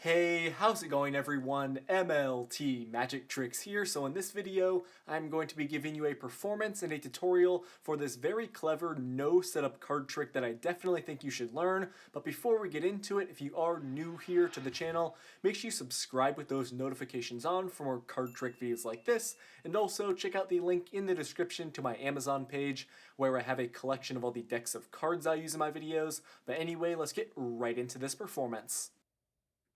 Hey, how's it going everyone? MLT Magic Tricks here. So in this video, I'm going to be giving you a performance and a tutorial for this very clever no setup card trick that I definitely think you should learn. But before we get into it, if you are new here to the channel, make sure you subscribe with those notifications on for more card trick videos like this. And also check out the link in the description to my Amazon page where I have a collection of all the decks of cards I use in my videos. But anyway, let's get right into this performance.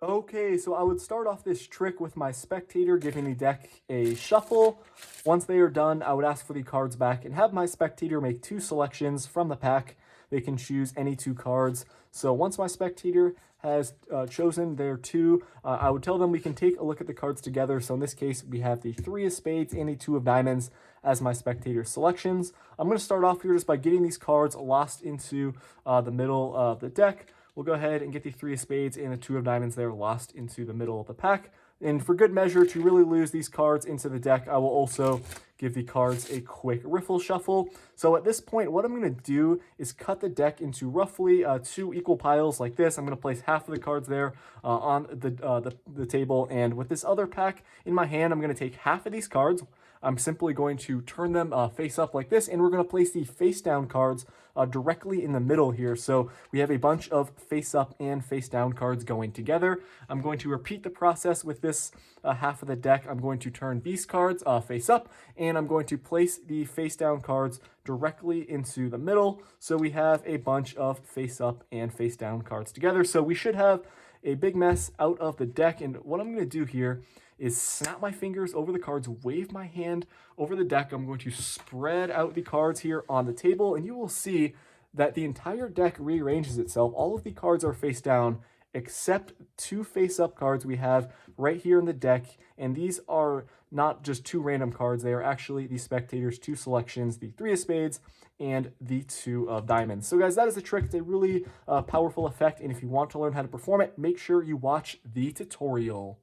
Okay, so I would start off this trick with my spectator giving the deck a shuffle. Once they are done, I would ask for the cards back and have my spectator make two selections from the pack. They can choose any two cards. So once my spectator has chosen their two, I would tell them we can take a look at the cards together. So in this case, we have the 3 of spades and the 2 of diamonds as my spectator selections. I'm going to start off here just by getting these cards lost into the middle of the deck. We'll go ahead and get the 3 of spades and the 2 of diamonds there lost into the middle of the pack. And for good measure, to really lose these cards into the deck, I will also give the cards a quick riffle shuffle. So at this point, what I'm going to do is cut the deck into roughly 2 equal piles like this. I'm going to place half of the cards there on the table. And with this other pack in my hand, I'm going to take half of these cards. I'm simply going to turn them face up like this, and we're going to place the face down cards directly in the middle here. So we have a bunch of face up and face down cards going together. I'm going to repeat the process with this half of the deck. I'm going to turn these cards face up, and I'm going to place the face down cards directly into the middle. So we have a bunch of face up and face down cards together. So we should have a big mess out of the deck. And what I'm going to do here is snap my fingers over the cards, wave my hand over the deck. I'm going to spread out the cards here on the table, and you will see that the entire deck rearranges itself. All of the cards are face down except 2 face-up cards we have right here in the deck, and these are not just 2 random cards. They are actually the spectator's 2 selections, the 3 of spades and the 2 of diamonds. So guys, that is a trick. It's a really powerful effect, and if you want to learn how to perform it, make sure you watch the tutorial.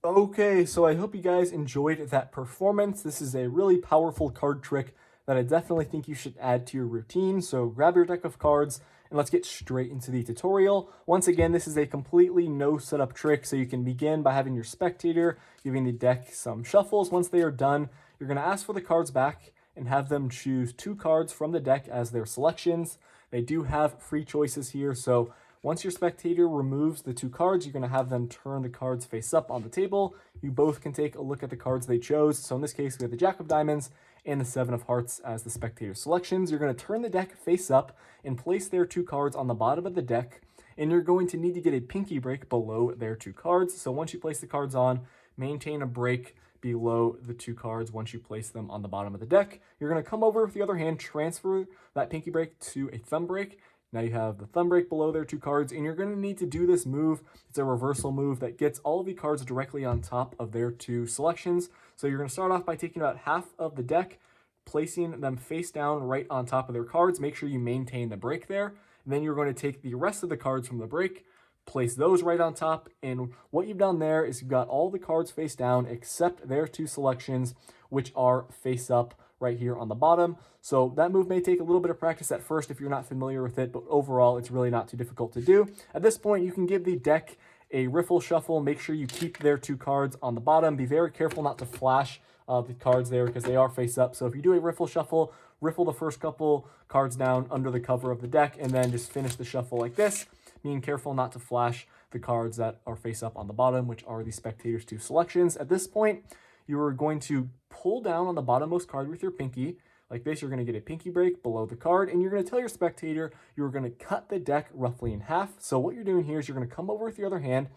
Okay, so I hope you guys enjoyed that performance. This is a really powerful card trick that I definitely think you should add to your routine. So grab your deck of cards and let's get straight into the tutorial. Once again, this is a completely no setup trick, so you can begin by having your spectator giving the deck some shuffles. Once they are done, you're going to ask for the cards back and have them choose 2 cards from the deck as their selections. They do have free choices here, so once your spectator removes the 2 cards, you're going to have them turn the cards face up on the table. You both can take a look at the cards they chose. So in this case, we have the Jack of Diamonds and the 7 of Hearts as the spectator selections. You're going to turn the deck face up and place their 2 cards on the bottom of the deck. And you're going to need to get a pinky break below their 2 cards. So once you place the cards on, maintain a break below the 2 cards once you place them on the bottom of the deck. You're going to come over with the other hand, transfer that pinky break to a thumb break. Now you have the thumb break below their 2 cards, and you're going to need to do this move. It's a reversal move that gets all of the cards directly on top of their 2 selections. So you're going to start off by taking about half of the deck, placing them face down right on top of their cards. Make sure you maintain the break there. And then you're going to take the rest of the cards from the break, place those right on top. And what you've done there is you've got all the cards face down except their 2 selections, which are face up right here on the bottom. So that move may take a little bit of practice at first if you're not familiar with it, but overall it's really not too difficult to do. At this point, you can give the deck a riffle shuffle. Make sure you keep their 2 cards on the bottom. Be very careful not to flash the cards there because they are face up. So if you do a riffle shuffle, riffle the first couple cards down under the cover of the deck and then just finish the shuffle like this, being careful not to flash the cards that are face up on the bottom, which are the spectator's 2 selections. At this point, you are going to pull down on the bottommost card with your pinky. Like this, you're going to get a pinky break below the card, and you're going to tell your spectator you're going to cut the deck roughly in half. So what you're doing here is you're going to come over with your other hand,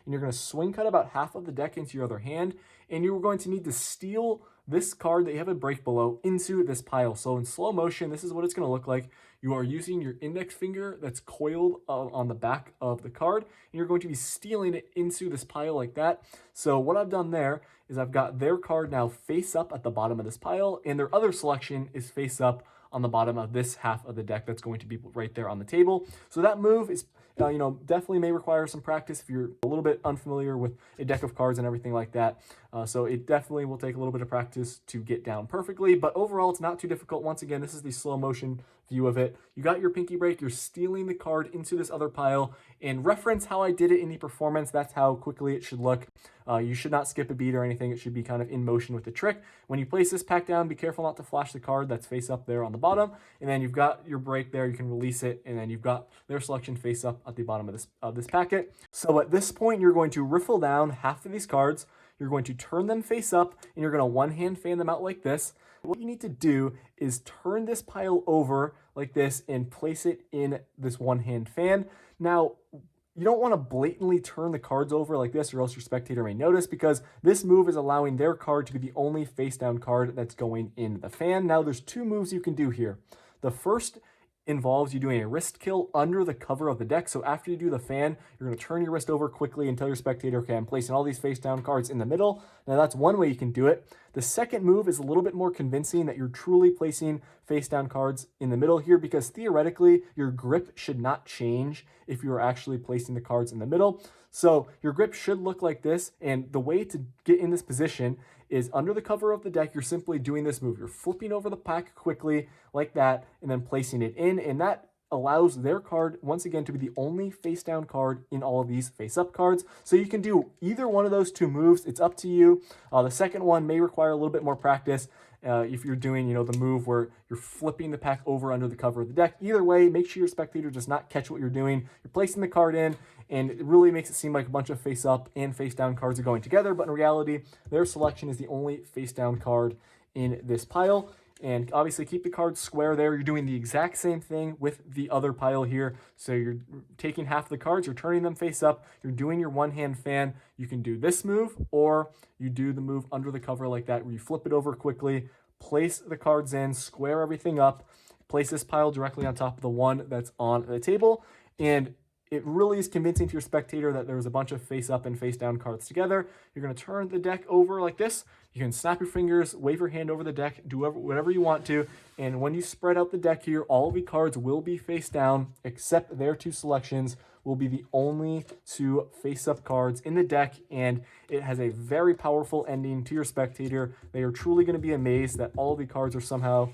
and you're going to swing cut about half of the deck into your other hand, and you're going to need to steal this card that you have a break below into this pile. So in slow motion, this is what it's going to look like. You are using your index finger that's coiled on the back of the card, and you're going to be stealing it into this pile like that. So what I've done there is I've got their card now face up at the bottom of this pile, and their other selection is face up on the bottom of this half of the deck that's going to be right there on the table. So that move is definitely may require some practice if you're a little bit unfamiliar with a deck of cards and everything like that. So it definitely will take a little bit of practice to get down perfectly, but overall it's not too difficult. Once again, this is the slow motion view of it. You got your pinky break, you're stealing the card into this other pile, and reference how I did it in the performance. That's how quickly it should look. You should not skip a beat or anything. It should be kind of in motion with the trick. When you place this pack down, be careful not to flash the card that's face up there on the bottom, and then you've got your break there. You can release it, and then you've got their selection face up at the bottom of this packet. So at this point, you're going to riffle down half of these cards. You're going to turn them face up, and you're going to one-hand fan them out like this. What you need to do is turn this pile over like this and place it in this one-hand fan. Now, you don't want to blatantly turn the cards over like this, or else your spectator may notice, because this move is allowing their card to be the only face-down card that's going in the fan. Now, there's two moves you can do here. The first involves you doing a wrist kill under the cover of the deck. So after you do the fan, you're going to turn your wrist over quickly and tell your spectator, okay, I'm placing all these face down cards in the middle. Now that's one way you can do it. The second move is a little bit more convincing that you're truly placing face down cards in the middle here, because theoretically your grip should not change if you are actually placing the cards in the middle. So your grip should look like this, and the way to get in this position is under the cover of the deck. You're simply doing this move. You're flipping over the pack quickly like that and then placing it in, and that allows their card once again to be the only face down card in all of these face up cards. So you can do either one of those two moves. It's up to you. The second one may require a little bit more practice. If you're doing, the move where you're flipping the pack over under the cover of the deck. Either way, make sure your spectator does not catch what you're doing. You're placing the card in, and it really makes it seem like a bunch of face up and face down cards are going together, but in reality, their selection is the only face down card in this pile. And obviously keep the cards square there. You're doing the exact same thing with the other pile here. So you're taking half the cards, you're turning them face up, you're doing your one-hand fan. You can do this move, or you do the move under the cover like that, where you flip it over quickly, place the cards in, square everything up, place this pile directly on top of the one that's on the table, and it really is convincing to your spectator that there's a bunch of face up and face down cards together. You're going to turn the deck over like this. You can snap your fingers, wave your hand over the deck, do whatever you want to. And when you spread out the deck here, all of the cards will be face down, except their two selections will be the only two face-up cards in the deck, and it has a very powerful ending to your spectator. They are truly going to be amazed that all of the cards are somehow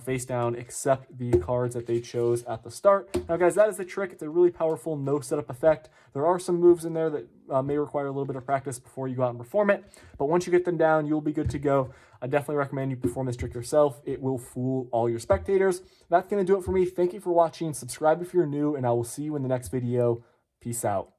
face down, except the cards that they chose at the start. Now, guys, that is the trick. It's a really powerful no-setup effect. There are some moves in there that may require a little bit of practice before you go out and perform it, but once you get them down, you'll be good to go. I definitely recommend you perform this trick yourself. It will fool all your spectators. That's going to do it for me. Thank you for watching. Subscribe if you're new, and I will see you in the next video. Peace out.